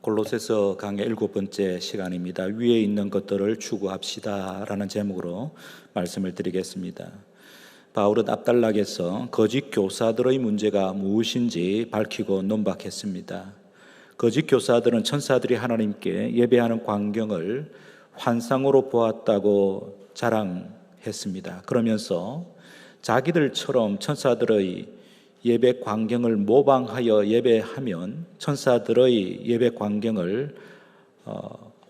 골로새서 강의 7번째 시간입니다. 위에 있는 것들을 추구합시다 라는 제목으로 말씀을 드리겠습니다. 바울은 앞단락에서 거짓 교사들의 문제가 무엇인지 밝히고 논박했습니다. 거짓 교사들은 천사들이 하나님께 예배하는 광경을 환상으로 보았다고 자랑했습니다. 그러면서 자기들처럼 천사들의 예배 광경을 모방하여 예배하면 천사들의 예배 광경을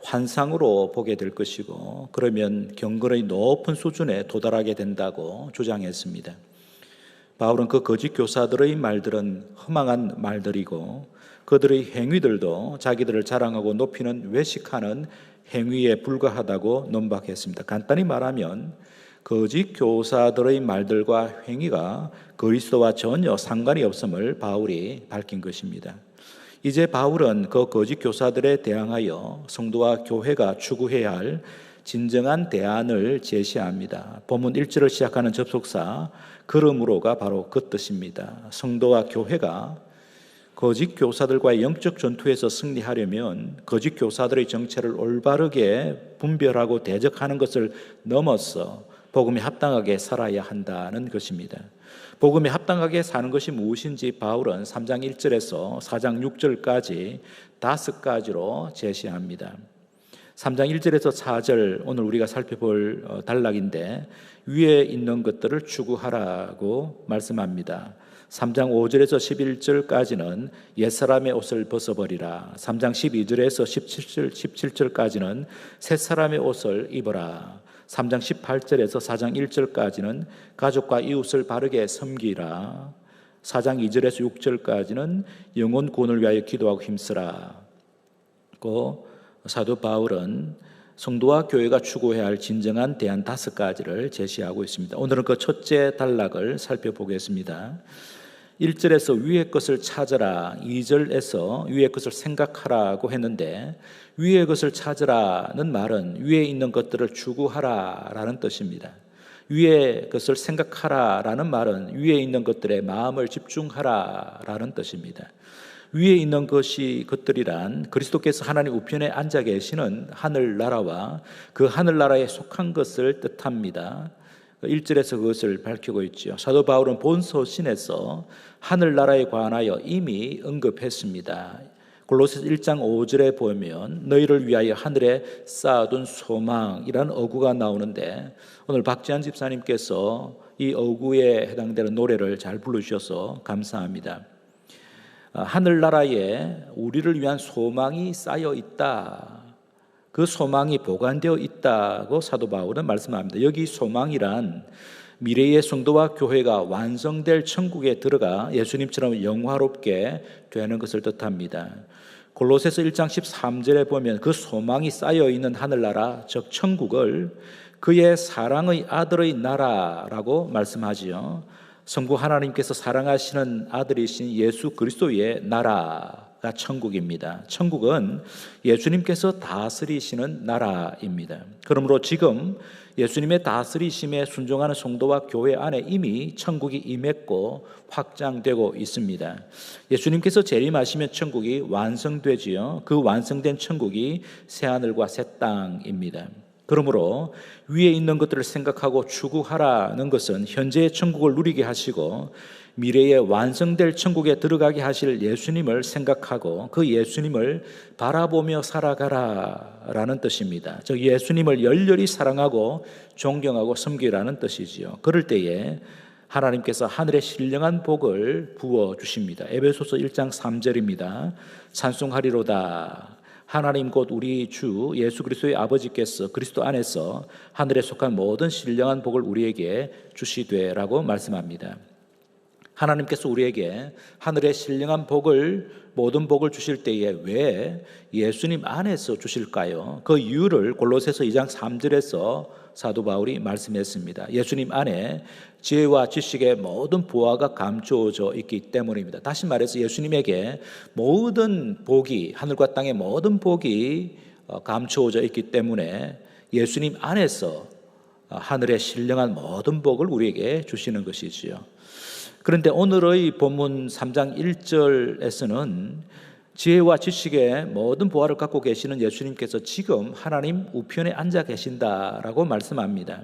환상으로 보게 될 것이고, 그러면 경건의 높은 수준에 도달하게 된다고 주장했습니다. 바울은 그 거짓 교사들의 말들은 허망한 말들이고 그들의 행위들도 자기들을 자랑하고 높이는 외식하는 행위에 불과하다고 논박했습니다. 간단히 말하면 거짓 교사들의 말들과 행위가 그리스도와 전혀 상관이 없음을 바울이 밝힌 것입니다. 이제 바울은 그 거짓 교사들에 대항하여 성도와 교회가 추구해야 할 진정한 대안을 제시합니다. 본문 1절을 시작하는 접속사 그러므로가 바로 그 뜻입니다. 성도와 교회가 거짓 교사들과의 영적 전투에서 승리하려면 거짓 교사들의 정체를 올바르게 분별하고 대적하는 것을 넘어서 복음에 합당하게 살아야 한다는 것입니다. 복음에 합당하게 사는 것이 무엇인지 바울은 3장 1절에서 4장 6절까지 5가지로 제시합니다. 3장 1절에서 4절 오늘 우리가 살펴볼 단락인데, 위에 있는 것들을 추구하라고 말씀합니다. 3장 5절에서 11절까지는 옛사람의 옷을 벗어버리라. 3장 12절에서 17절까지는 새사람의 옷을 입어라. 3장 18절에서 4장 1절까지는 가족과 이웃을 바르게 섬기라. 4장 2절에서 6절까지는 영혼 구원을 위하여 기도하고 힘쓰라. 사도 바울은 성도와 교회가 추구해야 할 진정한 대안 5가지를 제시하고 있습니다. 오늘은 그 첫째 단락을 살펴보겠습니다. 1절에서 위의 것을 찾으라, 2절에서 위의 것을 생각하라고 했는데, 위의 것을 찾으라는 말은 위에 있는 것들을 추구하라라는 뜻입니다. 위의 것을 생각하라라는 말은 위에 있는 것들에 마음을 집중하라라는 뜻입니다. 위에 있는 것들이란 그리스도께서 하나님 우편에 앉아 계시는 하늘나라와 그 하늘나라에 속한 것을 뜻합니다. 1절에서 그것을 밝히고 있죠. 사도 바울은 본서신에서 하늘나라에 관하여 이미 언급했습니다. 골로새서 1장 5절에 보면 너희를 위하여 하늘에 쌓아둔 소망이라는 어구가 나오는데, 오늘 박지한 집사님께서 이 어구에 해당되는 노래를 잘 불러주셔서 감사합니다. 하늘나라에 우리를 위한 소망이 쌓여 있다, 그 소망이 보관되어 있다고 사도 바울은 말씀합니다. 여기 소망이란 미래의 성도와 교회가 완성될 천국에 들어가 예수님처럼 영화롭게 되는 것을 뜻합니다. 골로새서 1장 13절에 보면 그 소망이 쌓여있는 하늘나라, 즉 천국을 그의 사랑의 아들의 나라라고 말씀하지요. 성부 하나님께서 사랑하시는 아들이신 예수 그리스도의 나라가 천국입니다. 천국은 예수님께서 다스리시는 나라입니다. 그러므로 지금 예수님의 다스리심에 순종하는 성도와 교회 안에 이미 천국이 임했고 확장되고 있습니다. 예수님께서 재림하시면 천국이 완성되지요. 그 완성된 천국이 새하늘과 새 땅입니다. 그러므로 위에 있는 것들을 생각하고 추구하라는 것은 현재의 천국을 누리게 하시고 미래에 완성될 천국에 들어가게 하실 예수님을 생각하고 그 예수님을 바라보며 살아가라라는 뜻입니다. 즉 예수님을 열렬히 사랑하고 존경하고 섬기라는 뜻이지요. 그럴 때에 하나님께서 하늘의 신령한 복을 부어주십니다. 에베소서 1장 3절입니다. 찬송하리로다. 하나님 곧 우리 주 예수 그리스도의 아버지께서 그리스도 안에서 하늘에 속한 모든 신령한 복을 우리에게 주시되라고 말씀합니다. 하나님께서 우리에게 하늘의 신령한 복을, 모든 복을 주실 때에 왜 예수님 안에서 주실까요? 그 이유를 골로새서 2장 3절에서 사도 바울이 말씀했습니다. 예수님 안에 지혜와 지식의 모든 보화가 감추어져 있기 때문입니다. 다시 말해서 예수님에게 모든 복이, 하늘과 땅의 모든 복이 감추어져 있기 때문에 예수님 안에서 하늘의 신령한 모든 복을 우리에게 주시는 것이지요. 그런데 오늘의 본문 3장 1절에서는 지혜와 지식의 모든 보화를 갖고 계시는 예수님께서 지금 하나님 우편에 앉아 계신다라고 말씀합니다.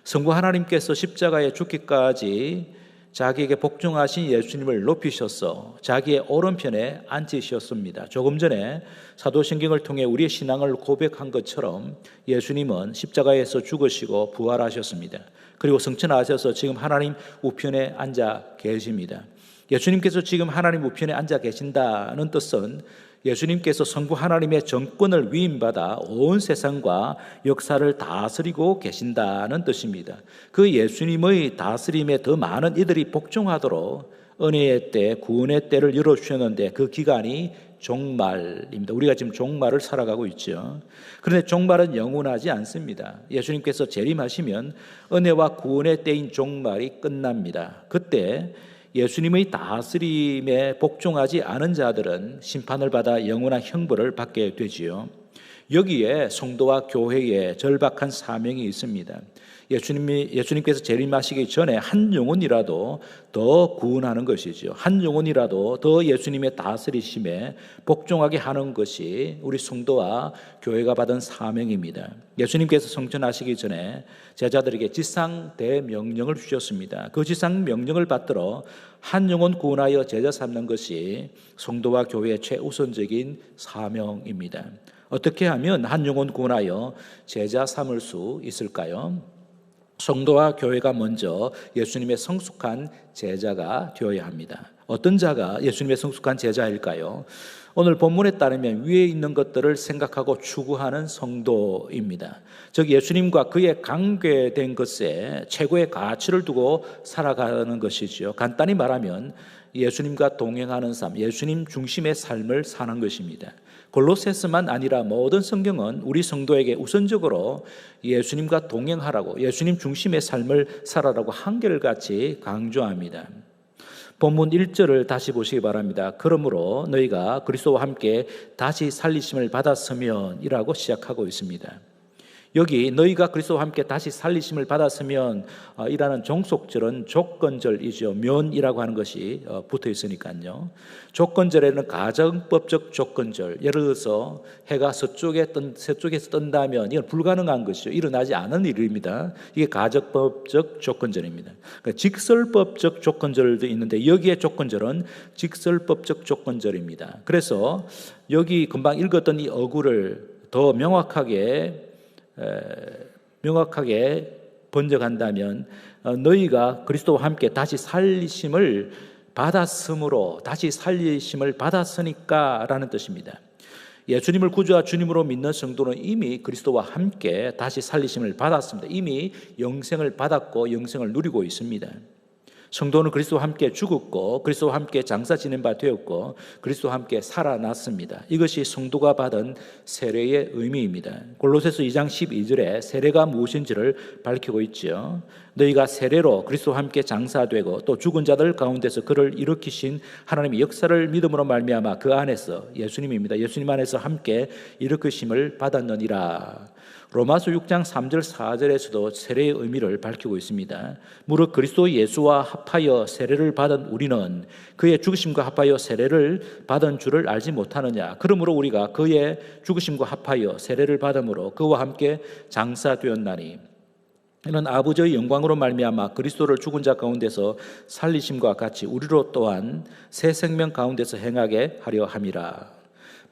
성부 하나님께서 십자가에 죽기까지 자기에게 복종하신 예수님을 높이셔서 자기의 오른편에 앉히셨습니다. 조금 전에 사도신경을 통해 우리의 신앙을 고백한 것처럼 예수님은 십자가에서 죽으시고 부활하셨습니다. 그리고 승천하셔서 지금 하나님 우편에 앉아 계십니다. 예수님께서 지금 하나님 우편에 앉아 계신다는 뜻은 예수님께서 성부 하나님의 정권을 위임받아 온 세상과 역사를 다스리고 계신다는 뜻입니다. 그 예수님의 다스림에 더 많은 이들이 복종하도록 은혜의 때, 구원의 때를 열어주셨는데 그 기간이 종말입니다. 우리가 지금 종말을 살아가고 있죠. 그런데 종말은 영원하지 않습니다. 예수님께서 재림하시면 은혜와 구원의 때인 종말이 끝납니다. 그때 예수님의 다스림에 복종하지 않은 자들은 심판을 받아 영원한 형벌을 받게 되지요. 여기에 성도와 교회에 절박한 사명이 있습니다. 예수님께서 재림하시기 전에 한 영혼이라도 더 구원하는 것이죠. 한 영혼이라도 더 예수님의 다스리심에 복종하게 하는 것이 우리 성도와 교회가 받은 사명입니다. 예수님께서 성천하시기 전에 제자들에게 지상 대명령을 주셨습니다. 그 지상 명령을 받들어 한 영혼 구원하여 제자 삼는 것이 성도와 교회의 최우선적인 사명입니다. 어떻게 하면 한 영혼 구원하여 제자 삼을 수 있을까요? 성도와 교회가 먼저 예수님의 성숙한 제자가 되어야 합니다. 어떤 자가 예수님의 성숙한 제자일까요? 오늘 본문에 따르면 위에 있는 것들을 생각하고 추구하는 성도입니다. 즉 예수님과 그의 관계된 것에 최고의 가치를 두고 살아가는 것이죠. 간단히 말하면 예수님과 동행하는 삶, 예수님 중심의 삶을 사는 것입니다. 골로새서만 아니라 모든 성경은 우리 성도에게 우선적으로 예수님과 동행하라고, 예수님 중심의 삶을 살아라고 한결같이 강조합니다. 본문 1절을 다시 보시기 바랍니다. 그러므로 너희가 그리스도와 함께 다시 살리심을 받았으면 이라고 시작하고 있습니다. 여기 너희가 그리스도와 함께 다시 살리심을 받았으면 이라는 종속절은 조건절이죠. 면이라고 하는 것이 붙어 있으니까요. 조건절에는 가정법적 조건절, 예를 들어서 해가 서쪽에서 뜬다면 이건 불가능한 것이죠. 일어나지 않은 일입니다. 이게 가정법적 조건절입니다. 그러니까 직설법적 조건절도 있는데 여기에 조건절은 직설법적 조건절입니다. 그래서 여기 금방 읽었던 이 어구를 더 명확하게 번역한다면 너희가 그리스도와 함께 다시 살리심을 받았으므로, 다시 살리심을 받았으니까 라는 뜻입니다. 예수님을 구주와 주님으로 믿는 성도는 이미 그리스도와 함께 다시 살리심을 받았습니다. 이미 영생을 받았고 영생을 누리고 있습니다. 성도는 그리스도와 함께 죽었고 그리스도와 함께 장사 지낸 바 되었고 그리스도와 함께 살아났습니다. 이것이 성도가 받은 세례의 의미입니다. 골로새서 2장 12절에 세례가 무엇인지를 밝히고 있죠. 너희가 세례로 그리스도와 함께 장사되고 또 죽은 자들 가운데서 그를 일으키신 하나님의 역사를 믿음으로 말미암아 그 안에서, 예수님입니다. 예수님 안에서 함께 일으키심을 받았느니라. 로마서 6장 3절 4절에서도 세례의 의미를 밝히고 있습니다. 무릇 그리스도 예수와 합하여 세례를 받은 우리는 그의 죽으심과 합하여 세례를 받은 줄을 알지 못하느냐. 그러므로 우리가 그의 죽으심과 합하여 세례를 받음으로 그와 함께 장사되었나니 이는 아버지의 영광으로 말미암아 그리스도를 죽은 자 가운데서 살리심과 같이 우리로 또한 새 생명 가운데서 행하게 하려 함이라.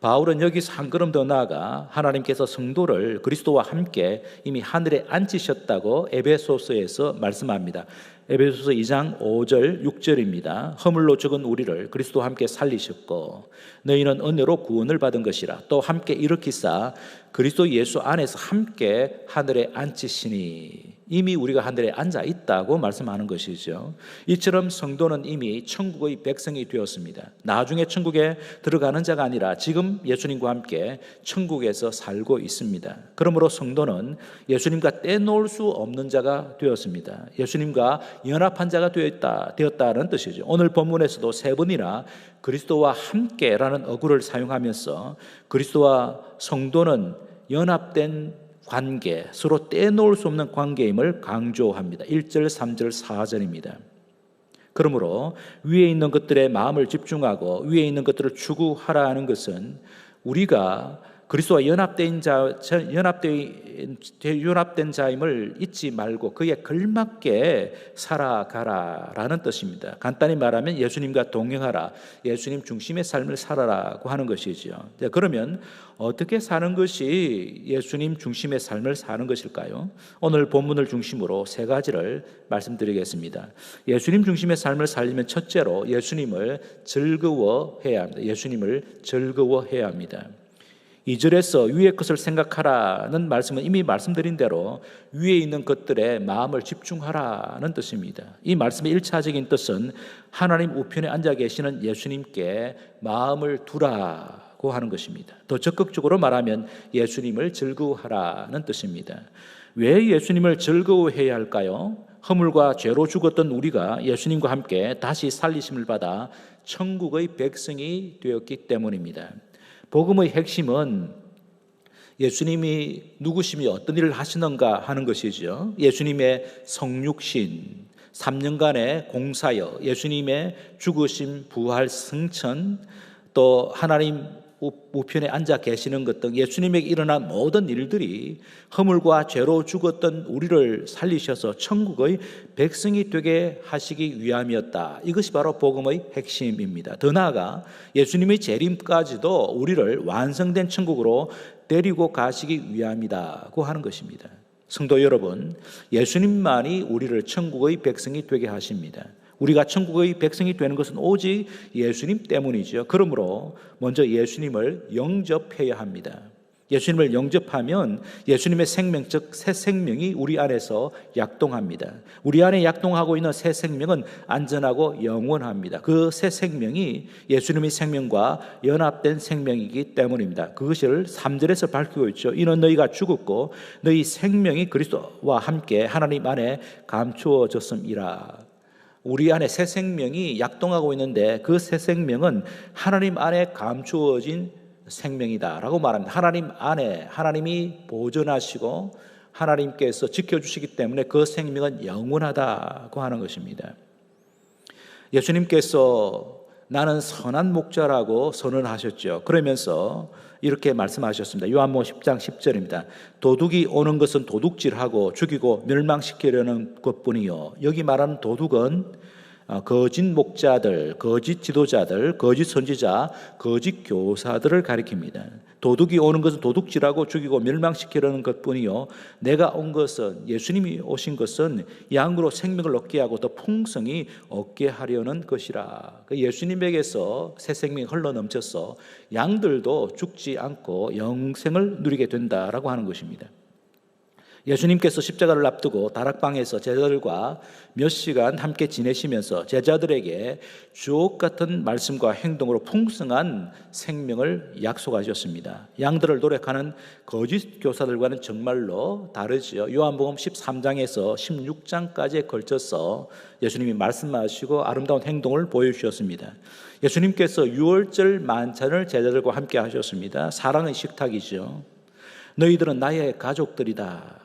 바울은 여기서 한 걸음 더 나아가 하나님께서 성도를 그리스도와 함께 이미 하늘에 앉히셨다고 에베소서에서 말씀합니다. 에베소서 2장 5절 6절입니다. 허물로 죽은 우리를 그리스도와 함께 살리셨고 너희는 은혜로 구원을 받은 것이라. 또 함께 일으키사 그리스도 예수 안에서 함께 하늘에 앉히시니. 이미 우리가 하늘에 앉아 있다고 말씀하는 것이죠. 이처럼 성도는 이미 천국의 백성이 되었습니다. 나중에 천국에 들어가는 자가 아니라 지금 예수님과 함께 천국에서 살고 있습니다. 그러므로 성도는 예수님과 떼놓을 수 없는 자가 되었습니다. 예수님과 연합한 자가 되었다는 뜻이죠. 오늘 본문에서도 세 번이나 그리스도와 함께라는 어구를 사용하면서 그리스도와 성도는 연합된 관계, 서로 떼놓을 수 없는 관계임을 강조합니다. 1절, 3절, 4절입니다. 그러므로 위에 있는 것들에 마음을 집중하고 위에 있는 것들을 추구하라는 것은 우리가 그리스도와 연합된 자임을 잊지 말고 그에 걸맞게 살아가라라는 뜻입니다. 간단히 말하면 예수님과 동행하라, 예수님 중심의 삶을 살아라고 하는 것이죠. 그러면 어떻게 사는 것이 예수님 중심의 삶을 사는 것일까요? 오늘 본문을 중심으로 세 가지를 말씀드리겠습니다. 예수님 중심의 삶을 살려면 첫째로 예수님을 즐거워해야 합니다. 예수님을 즐거워해야 합니다. 2절에서 위의 것을 생각하라는 말씀은 이미 말씀드린 대로 위에 있는 것들에 마음을 집중하라는 뜻입니다. 이 말씀의 1차적인 뜻은 하나님 우편에 앉아 계시는 예수님께 마음을 두라고 하는 것입니다. 더 적극적으로 말하면 예수님을 즐거워하라는 뜻입니다. 왜 예수님을 즐거워해야 할까요? 허물과 죄로 죽었던 우리가 예수님과 함께 다시 살리심을 받아 천국의 백성이 되었기 때문입니다. 복음의 핵심은 예수님이 누구시며 어떤 일을 하시는가 하는 것이죠. 예수님의 성육신, 3년간의 공사여, 예수님의 죽으심, 부활, 승천, 또 하나님 우편에 앉아 계시는 것 등 예수님에게 일어난 모든 일들이 허물과 죄로 죽었던 우리를 살리셔서 천국의 백성이 되게 하시기 위함이었다. 이것이 바로 복음의 핵심입니다. 더 나아가 예수님의 재림까지도 우리를 완성된 천국으로 데리고 가시기 위함이다고 하는 것입니다. 성도 여러분, 예수님만이 우리를 천국의 백성이 되게 하십니다. 우리가 천국의 백성이 되는 것은 오직 예수님 때문이죠. 그러므로 먼저 예수님을 영접해야 합니다. 예수님을 영접하면 예수님의 생명, 즉 새 생명이 우리 안에서 약동합니다. 우리 안에 약동하고 있는 새 생명은 안전하고 영원합니다. 그 새 생명이 예수님의 생명과 연합된 생명이기 때문입니다. 그것을 3절에서 밝히고 있죠. 이는 너희가 죽었고 너희 생명이 그리스도와 함께 하나님 안에 감추어졌음이라. 우리 안에 새 생명이 약동하고 있는데 그 새 생명은 하나님 안에 감추어진 생명이다라고 말합니다. 하나님 안에 하나님이 보존하시고 하나님께서 지켜주시기 때문에 그 생명은 영원하다고 하는 것입니다. 예수님께서 나는 선한 목자라고 선언하셨죠. 그러면서 이렇게 말씀하셨습니다. 요한복음 10장 10절입니다. 도둑이 오는 것은 도둑질하고 죽이고 멸망시키려는 것뿐이요. 여기 말하는 도둑은 거짓 목자들, 거짓 지도자들, 거짓 선지자, 거짓 교사들을 가리킵니다. 도둑이 오는 것은 도둑질하고 죽이고 멸망시키려는 것뿐이요. 내가 온 것은, 예수님이 오신 것은 양으로 생명을 얻게 하고 더 풍성히 얻게 하려는 것이라. 예수님에게서 새 생명이 흘러넘쳐서 양들도 죽지 않고 영생을 누리게 된다라고 하는 것입니다. 예수님께서 십자가를 앞두고 다락방에서 제자들과 몇 시간 함께 지내시면서 제자들에게 주옥 같은 말씀과 행동으로 풍성한 생명을 약속하셨습니다. 양들을 노력하는 거짓 교사들과는 정말로 다르지요. 요한복음 13장에서 16장까지에 걸쳐서 예수님이 말씀하시고 아름다운 행동을 보여주셨습니다. 예수님께서 유월절 만찬을 제자들과 함께 하셨습니다. 사랑의 식탁이죠. 너희들은 나의 가족들이다.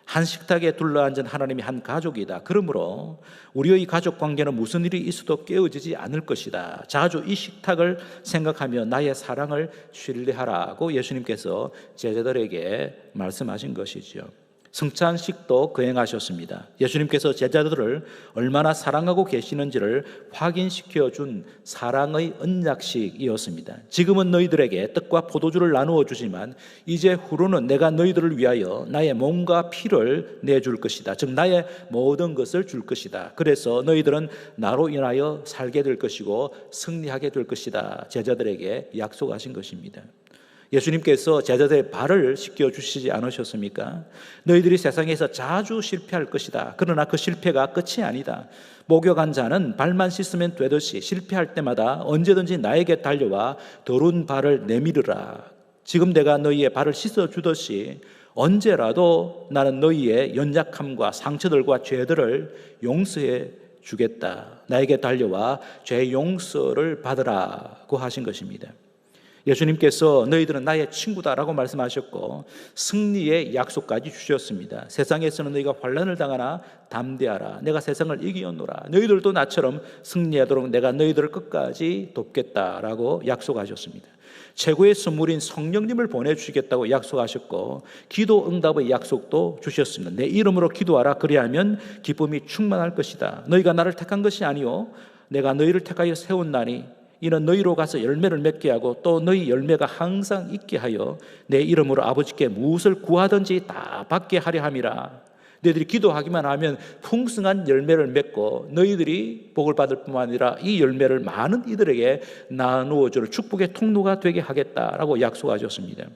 한 식탁에 둘러앉은 하나님이 한 가족이다. 그러므로 우리의 가족 관계는 무슨 일이 있어도 깨어지지 않을 것이다. 자주 이 식탁을 생각하며 나의 사랑을 신뢰하라고 예수님께서 제자들에게 말씀하신 것이죠. 성찬식도 거행하셨습니다. 예수님께서 제자들을 얼마나 사랑하고 계시는지를 확인시켜 준 사랑의 언약식이었습니다. 지금은 너희들에게 떡과 포도주를 나누어 주지만 이제 후로는 내가 너희들을 위하여 나의 몸과 피를 내줄 것이다. 즉 나의 모든 것을 줄 것이다. 그래서 너희들은 나로 인하여 살게 될 것이고 승리하게 될 것이다. 제자들에게 약속하신 것입니다. 예수님께서 제자들의 발을 씻겨주시지 않으셨습니까? 너희들이 세상에서 자주 실패할 것이다. 그러나 그 실패가 끝이 아니다. 목욕한 자는 발만 씻으면 되듯이 실패할 때마다 언제든지 나에게 달려와 더러운 발을 내밀으라. 지금 내가 너희의 발을 씻어주듯이 언제라도 나는 너희의 연약함과 상처들과 죄들을 용서해 주겠다. 나에게 달려와 죄 용서를 받으라고 하신 것입니다. 예수님께서 너희들은 나의 친구다라고 말씀하셨고 승리의 약속까지 주셨습니다. 세상에서는 너희가 환난을 당하나 담대하라. 내가 세상을 이기었노라. 너희들도 나처럼 승리하도록 내가 너희들을 끝까지 돕겠다라고 약속하셨습니다. 최고의 선물인 성령님을 보내주시겠다고 약속하셨고 기도 응답의 약속도 주셨습니다. 내 이름으로 기도하라. 그리하면 기쁨이 충만할 것이다. 너희가 나를 택한 것이 아니요 내가 너희를 택하여 세웠나니 이는 너희로 가서 열매를 맺게 하고 또 너희 열매가 항상 있게 하여 내 이름으로 아버지께 무엇을 구하든지 다 받게 하려 함이라. 너희들이 기도하기만 하면 풍성한 열매를 맺고 너희들이 복을 받을 뿐만 아니라 이 열매를 많은 이들에게 나누어 줄 축복의 통로가 되게 하겠다라고 약속하셨습니다.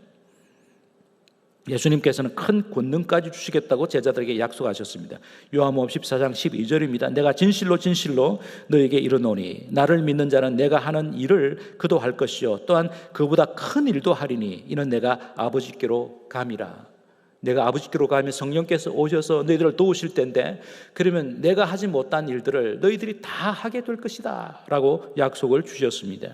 예수님께서는 큰 권능까지 주시겠다고 제자들에게 약속하셨습니다. 요한복음 14장 12절입니다. 내가 진실로 진실로 너에게 이르노니 나를 믿는 자는 내가 하는 일을 그도 할 것이요 또한 그보다 큰 일도 하리니 이는 내가 아버지께로 감이라. 내가 아버지께로 가면 성령께서 오셔서 너희들을 도우실 텐데 그러면 내가 하지 못한 일들을 너희들이 다 하게 될 것이다 라고 약속을 주셨습니다.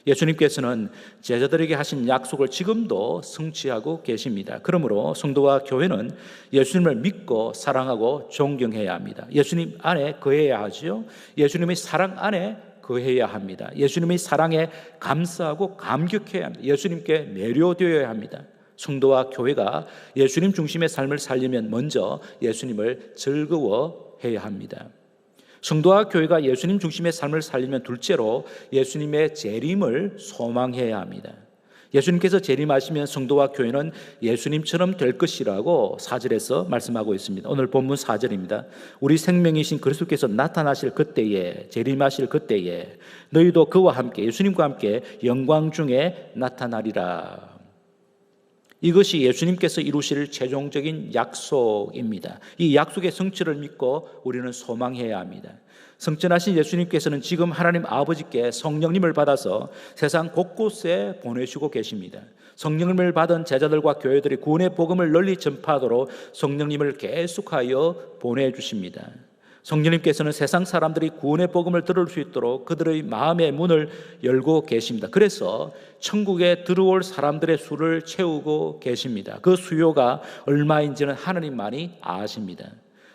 예수님께서는 제자들에게 하신 약속을 지금도 성취하고 계십니다. 그러므로 성도와 교회는 예수님을 믿고 사랑하고 존경해야 합니다. 예수님 안에 거해야 하죠. 예수님의 사랑 안에 거해야 합니다. 예수님의 사랑에 감사하고 감격해야 합니다. 예수님께 매료되어야 합니다. 성도와 교회가 예수님 중심의 삶을 살려면 먼저 예수님을 즐거워해야 합니다. 성도와 교회가 예수님 중심의 삶을 살리면 둘째로 예수님의 재림을 소망해야 합니다. 예수님께서 재림하시면 성도와 교회는 예수님처럼 될 것이라고 4절에서 말씀하고 있습니다. 오늘 본문 4절입니다. 우리 생명이신 그리스도께서 나타나실 그때에 재림하실 그때에 너희도 그와 함께 예수님과 함께 영광 중에 나타나리라. 이것이 예수님께서 이루실 최종적인 약속입니다. 이 약속의 성취를 믿고 우리는 소망해야 합니다. 성천하신 예수님께서는 지금 하나님 아버지께 성령님을 받아서 세상 곳곳에 보내시고 계십니다. 성령님을 받은 제자들과 교회들이 구원의 복음을 널리 전파하도록 성령님을 계속하여 보내주십니다. 성령님께서는 세상 사람들이 구원의 복음을 들을 수 있도록 그들의 마음의 문을 열고 계십니다. 그래서 천국에 들어올 사람들의 수를 채우고 계십니다. 그 수요가 얼마인지는 하나님만이 아십니다.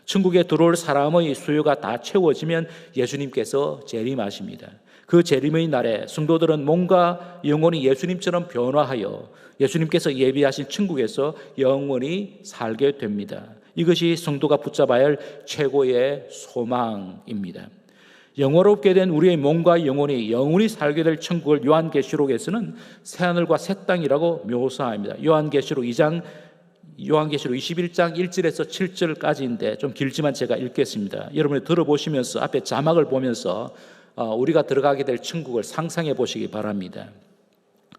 천국에 들어올 사람의 수요가 다 채워지면 예수님께서 재림하십니다. 그 재림의 날에 성도들은 몸과 영혼이 예수님처럼 변화하여 예수님께서 예비하신 천국에서 영원히 살게 됩니다. 이것이 성도가 붙잡아야 할 최고의 소망입니다. 영원롭게 된 우리의 몸과 영혼이 영원히 살게 될 천국을 요한계시록에서는 새하늘과 새 땅이라고 묘사합니다. 요한계시록 21장 1절에서 7절까지인데 좀 길지만 제가 읽겠습니다. 여러분이 들어보시면서 앞에 자막을 보면서 우리가 들어가게 될 천국을 상상해 보시기 바랍니다.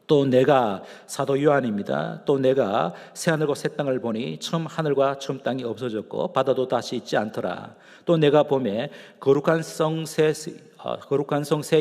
또 내가 사도 요한입니다. 또 내가 새하늘과 새 땅을 보니 처음 하늘과 처음 땅이 없어졌고 바다도 다시 있지 않더라. 또 내가 보매 거룩한 성새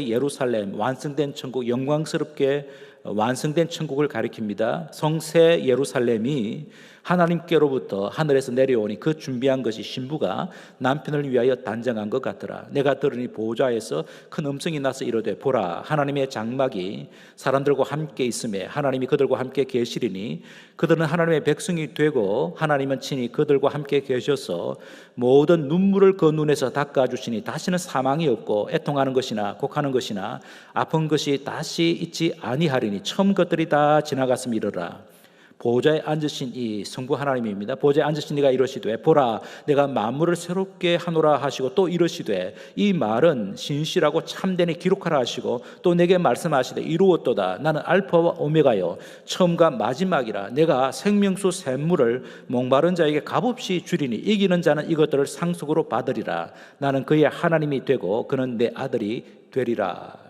예루살렘 완성된 천국 영광스럽게 완성된 천국을 가리킵니다. 성새 예루살렘이 하나님께로부터 하늘에서 내려오니 그 준비한 것이 신부가 남편을 위하여 단장한 것 같더라. 내가 들으니 보좌에서 큰 음성이 나서 이르되 보라 하나님의 장막이 사람들과 함께 있음에 하나님이 그들과 함께 계시리니 그들은 하나님의 백성이 되고 하나님은 친히 그들과 함께 계셔서 모든 눈물을 그 눈에서 닦아주시니 다시는 사망이 없고 애통하는 것이나 곡하는 것이나 아픈 것이 다시 있지 아니하리니 처음 것들이 다 지나갔음이 이르라. 보좌에 앉으신 이 성부 하나님입니다. 보좌에 앉으신 이가 이러시되 보라 내가 만물을 새롭게 하노라 하시고 또 이러시되 이 말은 신실하고 참되니 기록하라 하시고 또 내게 말씀하시되 이루었도다. 나는 알파와 오메가요 처음과 마지막이라. 내가 생명수 샘물을 목마른 자에게 값없이 주리니 이기는 자는 이것들을 상속으로 받으리라. 나는 그의 하나님이 되고 그는 내 아들이 되리라.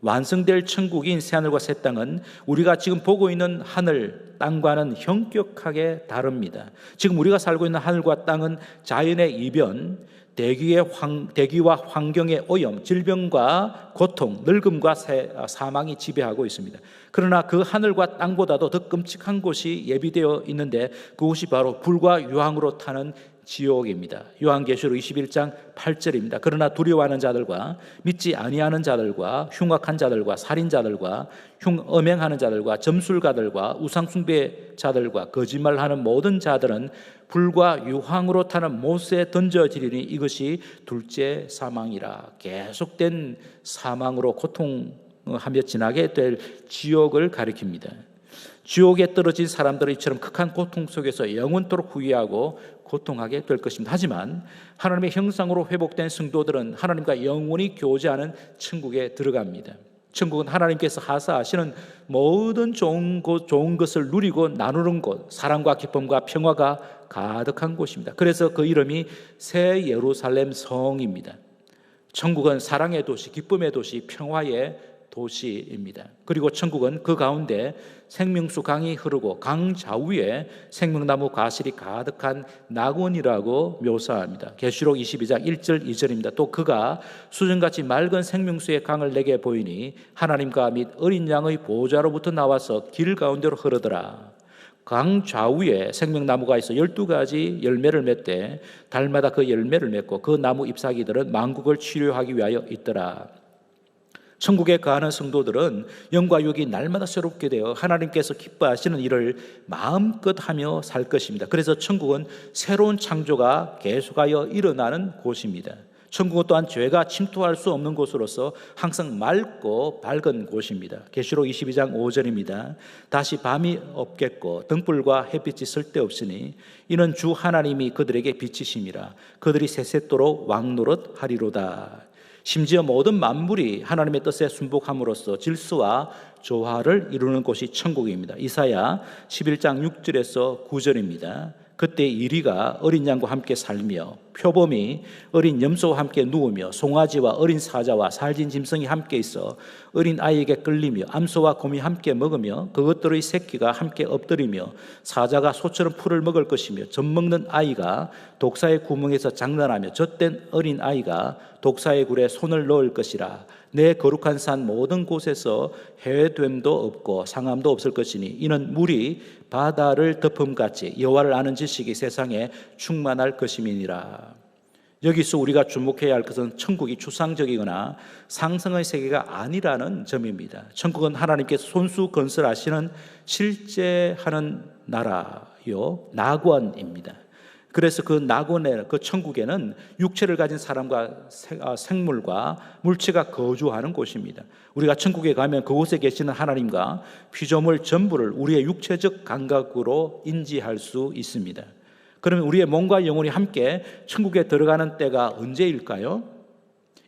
완성될 천국인 새하늘과 새 땅은 우리가 지금 보고 있는 하늘, 땅과는 현격하게 다릅니다. 지금 우리가 살고 있는 하늘과 땅은 자연의 이변, 대기와 환경의 오염, 질병과 고통, 늙음과 사망이 지배하고 있습니다. 그러나 그 하늘과 땅보다도 더 끔찍한 곳이 예비되어 있는데 그곳이 바로 불과 유황으로 타는 지옥입니다. 요한계시록 21장 8절입니다. 그러나 두려워하는 자들과 믿지 아니하는 자들과 흉악한 자들과 살인자들과 음행하는 자들과 점술가들과 우상숭배자들과 거짓말하는 모든 자들은 불과 유황으로 타는 못에 던져지리니 이것이 둘째 사망이라. 계속된 사망으로 고통하며 지나게 될 지옥을 가리킵니다. 지옥에 떨어진 사람들은 이처럼 극한 고통 속에서 영원토록 후회하고 고통하게 될 것입니다. 하지만 하나님의 형상으로 회복된 성도들은 하나님과 영원히 교제하는 천국에 들어갑니다. 천국은 하나님께서 하사하시는 모든 좋은 것을 누리고 나누는 곳, 사랑과 기쁨과 평화가 가득한 곳입니다. 그래서 그 이름이 새 예루살렘 성입니다. 천국은 사랑의 도시, 기쁨의 도시, 평화의 도시입니다. 그리고 천국은 그 가운데 생명수 강이 흐르고 강 좌우에 생명나무 과실이 가득한 낙원이라고 묘사합니다. 계시록 22장 1절 2절입니다. 또 그가 수정같이 맑은 생명수의 강을 내게 보이니 하나님과 및 어린 양의 보좌로부터 나와서 길 가운데로 흐르더라. 강 좌우에 생명나무가 있어 12가지 열매를 맺되 달마다 그 열매를 맺고 그 나무 잎사귀들은 만국을 치료하기 위하여 있더라. 천국에 거하는 성도들은 영과 육이 날마다 새롭게 되어 하나님께서 기뻐하시는 일을 마음껏 하며 살 것입니다. 그래서 천국은 새로운 창조가 계속하여 일어나는 곳입니다. 천국은 또한 죄가 침투할 수 없는 곳으로서 항상 맑고 밝은 곳입니다. 계시록 22장 5절입니다. 다시 밤이 없겠고 등불과 햇빛이 쓸데없으니 이는 주 하나님이 그들에게 빛이심이라. 그들이 세세토록 왕노릇 하리로다. 심지어 모든 만물이 하나님의 뜻에 순복함으로써 질서와 조화를 이루는 곳이 천국입니다. 이사야 11장 6절에서 9절입니다. 그때 이리가 어린 양과 함께 살며 표범이 어린 염소와 함께 누우며 송아지와 어린 사자와 살진 짐승이 함께 있어 어린 아이에게 끌리며 암소와 곰이 함께 먹으며 그것들의 새끼가 함께 엎드리며 사자가 소처럼 풀을 먹을 것이며 젖먹는 아이가 독사의 구멍에서 장난하며 젖된 어린 아이가 독사의 굴에 손을 넣을 것이라. 내 거룩한 산 모든 곳에서 해됨도 없고 상함도 없을 것이니 이는 물이 바다를 덮음같이 여호와를 아는 지식이 세상에 충만할 것임이니라. 여기서 우리가 주목해야 할 것은 천국이 추상적이거나 상상의 세계가 아니라는 점입니다. 천국은 하나님께서 손수 건설하시는 실제 하는 나라요 낙원입니다. 그래서 그 낙원에, 그 천국에는 육체를 가진 사람과 생물과 물체가 거주하는 곳입니다. 우리가 천국에 가면 그곳에 계시는 하나님과 피조물 전부를 우리의 육체적 감각으로 인지할 수 있습니다. 그러면 우리의 몸과 영혼이 함께 천국에 들어가는 때가 언제일까요?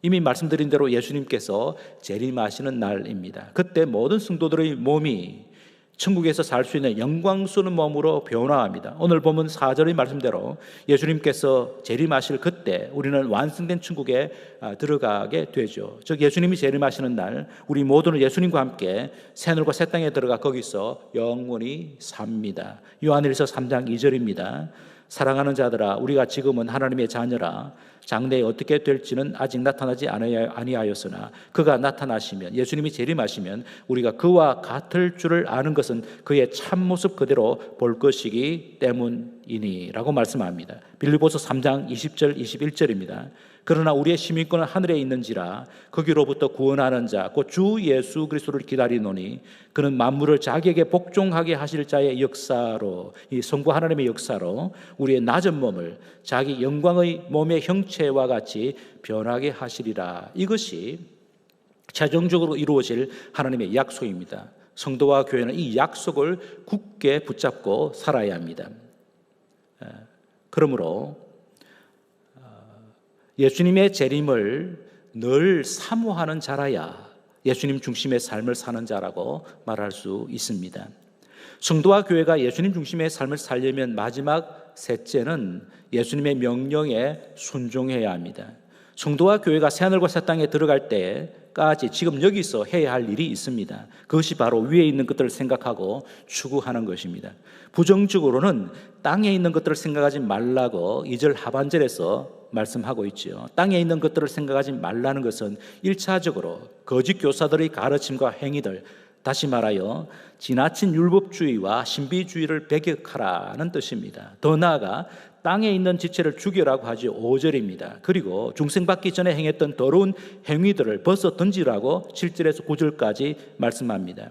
이미 말씀드린 대로 예수님께서 재림하시는 날입니다. 그때 모든 성도들의 몸이 천국에서 살 수 있는 영광스러운 몸으로 변화합니다. 오늘 보면 4절의 말씀대로 예수님께서 재림하실 그때 우리는 완성된 천국에 들어가게 되죠. 즉 예수님이 재림하시는 날 우리 모두는 예수님과 함께 새하늘과 새 땅에 들어가 거기서 영원히 삽니다. 요한일서 3장 2절입니다. 사랑하는 자들아 우리가 지금은 하나님의 자녀라. 장래에 어떻게 될지는 아직 나타나지 아니하였으나 그가 나타나시면 예수님이 재림하시면 우리가 그와 같을 줄을 아는 것은 그의 참모습 그대로 볼 것이기 때문이니 라고 말씀합니다. 빌립보서 3장 20절 21절입니다. 그러나 우리의 시민권은 하늘에 있는지라 거기로부터 구원하는 자 곧 주 예수 그리스도를 기다리노니 그는 만물을 자기에게 복종하게 하실 자의 역사로 이 성부 하나님의 역사로 우리의 낮은 몸을 자기 영광의 몸의 형체와 같이 변하게 하시리라. 이것이 최종적으로 이루어질 하나님의 약속입니다. 성도와 교회는 이 약속을 굳게 붙잡고 살아야 합니다. 그러므로 예수님의 재림을 늘 사모하는 자라야 예수님 중심의 삶을 사는 자라고 말할 수 있습니다. 성도와 교회가 예수님 중심의 삶을 살려면 마지막 셋째는 예수님의 명령에 순종해야 합니다. 성도와 교회가 새하늘과 새 땅에 들어갈 때까지 지금 여기서 해야 할 일이 있습니다. 그것이 바로 위에 있는 것들을 생각하고 추구하는 것입니다. 부정적으로는 땅에 있는 것들을 생각하지 말라고 2절 하반절에서 말씀하고 있죠. 땅에 있는 것들을 생각하지 말라는 것은 1차적으로 거짓 교사들의 가르침과 행위들, 다시 말하여 지나친 율법주의와 신비주의를 배격하라는 뜻입니다. 더 나아가 땅에 있는 지체를 죽여라고 하지 5절입니다. 그리고 중생받기 전에 행했던 더러운 행위들을 벗어 던지라고 7절에서 9절까지 말씀합니다.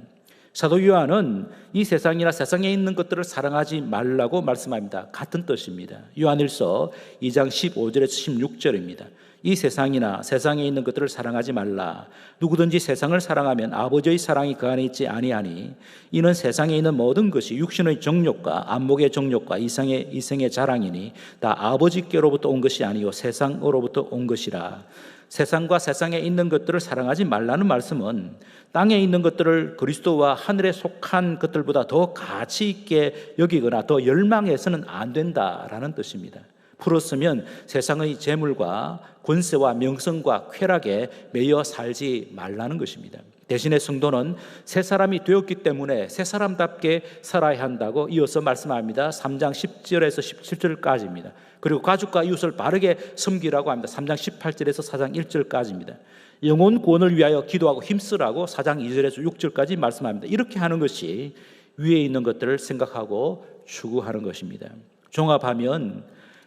사도 요한은 이 세상이나 세상에 있는 것들을 사랑하지 말라고 말씀합니다. 같은 뜻입니다. 요한일서 2장 15절에서 16절입니다. 이 세상이나 세상에 있는 것들을 사랑하지 말라. 누구든지 세상을 사랑하면 아버지의 사랑이 그 안에 있지 아니하니 이는 세상에 있는 모든 것이 육신의 정욕과 안목의 정욕과 이생의 자랑이니 다 아버지께로부터 온 것이 아니요 세상으로부터 온 것이라. 세상과 세상에 있는 것들을 사랑하지 말라는 말씀은 땅에 있는 것들을 그리스도와 하늘에 속한 것들보다 더 가치 있게 여기거나 더 열망해서는 안 된다라는 뜻입니다. 풀었으면 세상의 재물과 권세와 명성과 쾌락에 매여 살지 말라는 것입니다. 대신에 성도는 새 사람이 되었기 때문에 새 사람답게 살아야 한다고 이어서 말씀합니다. 3장 10절에서 17절까지입니다. 그리고 가족과 이웃을 바르게 섬기라고 합니다. 3장 18절에서 4장 1절까지입니다. 영혼 구원을 위하여 기도하고 힘쓰라고 4장 2절에서 6절까지 말씀합니다. 이렇게 하는 것이 위에 있는 것들을 생각하고 추구하는 것입니다. 종합하면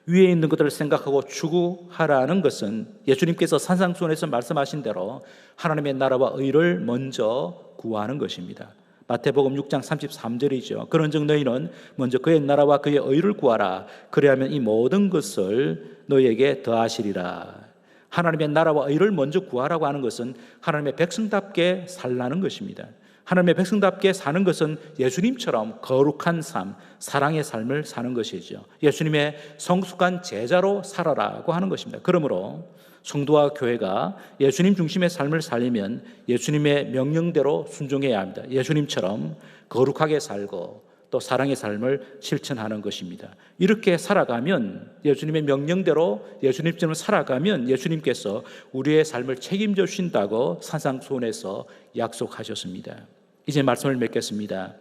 위에 있는 것들을 생각하고 추구하라는 것은 예수님께서 산상수훈에서 말씀하신 대로 하나님의 나라와 의를 먼저 구하는 것입니다. 마태복음 6장 33절이죠. 그런즉 너희는 먼저 그의 나라와 그의 의를 구하라. 그리하면 이 모든 것을 너희에게 더하시리라. 하나님의 나라와 의를 먼저 구하라고 하는 것은 하나님의 백성답게 살라는 것입니다. 하나님의 백성답게 사는 것은 예수님처럼 거룩한 삶, 사랑의 삶을 사는 것이죠. 예수님의 성숙한 제자로 살아라고 하는 것입니다. 그러므로 성도와 교회가 예수님 중심의 삶을 살려면 예수님의 명령대로 순종해야 합니다. 예수님처럼 거룩하게 살고 또 사랑의 삶을 실천하는 것입니다. 이렇게 살아가면 예수님의 명령대로 예수님처럼 살아가면 예수님께서 우리의 삶을 책임져 주신다고 산상수훈에서 약속하셨습니다. 이제 말씀을 맺겠습니다.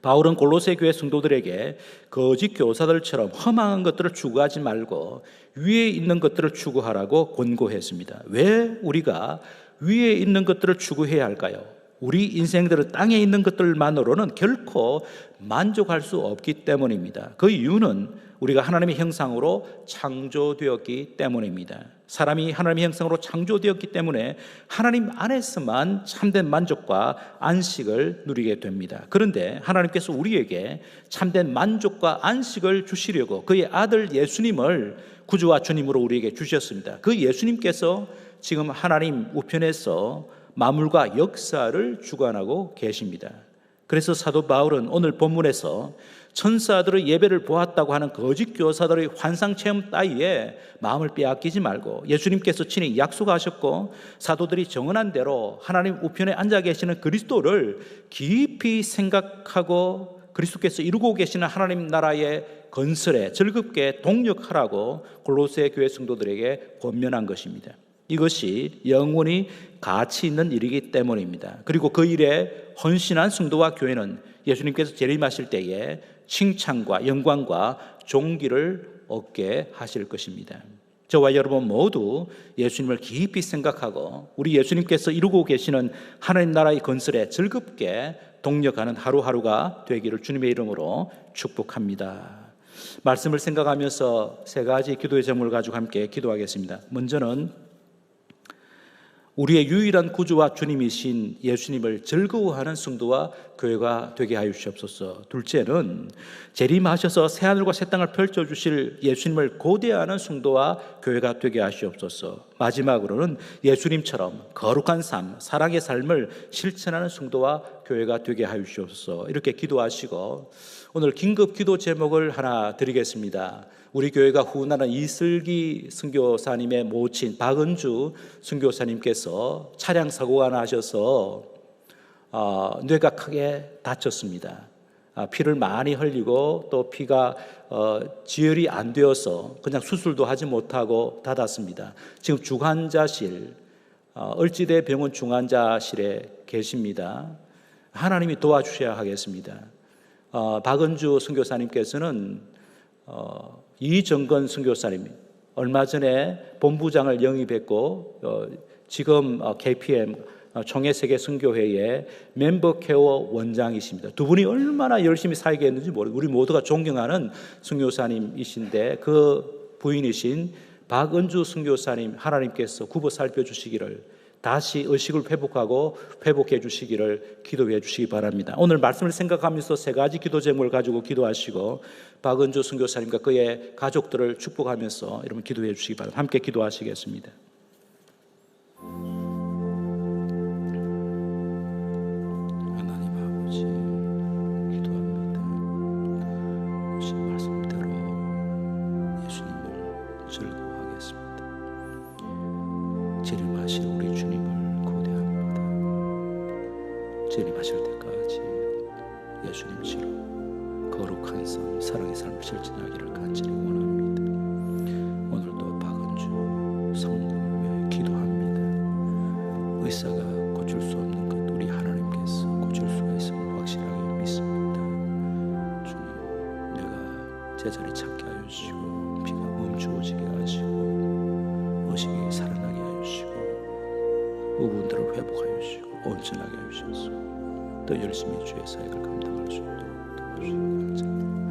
바울은 골로새 교회 성도들에게 거짓 교사들처럼 험한 것들을 추구하지 말고 위에 있는 것들을 추구하라고 권고했습니다. 왜 우리가 위에 있는 것들을 추구해야 할까요? 우리 인생들은 땅에 있는 것들만으로는 결코 만족할 수 없기 때문입니다. 그 이유는 우리가 하나님의 형상으로 창조되었기 때문입니다. 사람이 하나님의 형상으로 창조되었기 때문에 하나님 안에서만 참된 만족과 안식을 누리게 됩니다. 그런데 하나님께서 우리에게 참된 만족과 안식을 주시려고 그의 아들 예수님을 구주와 주님으로 우리에게 주셨습니다. 그 예수님께서 지금 하나님 우편에서 만물과 역사를 주관하고 계십니다. 그래서 사도 바울은 오늘 본문에서 천사들의 예배를 보았다고 하는 거짓 교사들의 환상 체험 따위에 마음을 빼앗기지 말고 예수님께서 친히 약속하셨고 사도들이 정언한 대로 하나님 우편에 앉아 계시는 그리스도를 깊이 생각하고 그리스도께서 이루고 계시는 하나님 나라의 건설에 즐겁게 동력하라고 골로새 교회 성도들에게 권면한 것입니다. 이것이 영원히 가치 있는 일이기 때문입니다. 그리고 그 일에 헌신한 성도와 교회는 예수님께서 재림하실 때에 칭찬과 영광과 존귀를 얻게 하실 것입니다. 저와 여러분 모두 예수님을 깊이 생각하고 우리 예수님께서 이루고 계시는 하나님 나라의 건설에 즐겁게 동력하는 하루하루가 되기를 주님의 이름으로 축복합니다. 말씀을 생각하면서 세 가지 기도의 제목을 가지고 함께 기도하겠습니다. 먼저는 우리의 유일한 구주와 주님이신 예수님을 즐거워하는 성도와 교회가 되게 하여 주시옵소서. 둘째는 재림하셔서 새하늘과 새 땅을 펼쳐주실 예수님을 고대하는 성도와 교회가 되게 하시옵소서. 마지막으로는 예수님처럼 거룩한 삶, 사랑의 삶을 실천하는 성도와 교회가 되게 하여 주시옵소서. 이렇게 기도하시고 오늘 긴급 기도 제목을 하나 드리겠습니다. 우리 교회가 후원하는 이슬기 선교사님의 모친 박은주 선교사님께서 차량 사고가 나셔서 뇌가 크게 다쳤습니다. 피를 많이 흘리고 또 피가 지혈이 안 되어서 그냥 수술도 하지 못하고 닫았습니다. 지금 중환자실, 을지대 병원 중환자실에 계십니다. 하나님이 도와주셔야 하겠습니다. 박은주 선교사님께서는 이정건 선교사님 얼마 전에 본부장을 영입했고 지금 KPM 청해 세계 선교회의 멤버 케어 원장이십니다. 두 분이 얼마나 열심히 사역했는지 모르고 우리 모두가 존경하는 선교사님이신데 그 부인이신 박은주 선교사님 하나님께서 굽어 살펴주시기를 다시 의식을 회복하고 회복해 주시기를 기도해 주시기 바랍니다. 오늘 말씀을 생각하면서 세 가지 기도 제목을 가지고 기도하시고 박은주 선교사님과 그의 가족들을 축복하면서 여러분 기도해 주시기 바랍니다. 함께 기도하시겠습니다. 재림하실 우리 주님을 고대합니다. 재림하실 때까지 예수님처럼 거룩한 삶, 사랑의 삶을 실천하기를 간절히 원합니다. 오늘도 박은주 성도를 위해 기도합니다. 의사가 고칠 수 없는 것 우리 하나님께서 고칠 수가 있음을 확실하게 믿습니다. 주님, 내가 제자리 찾게 하여 주시고 피가 멈추어지게 하시고 의식이 살아나게 하여 주시고 부분들을 회복하여 주시고 온전하게 하여 주셔서 더 열심히 주의 사역을 감당할 수 있도록 도와주시기 바랍니다.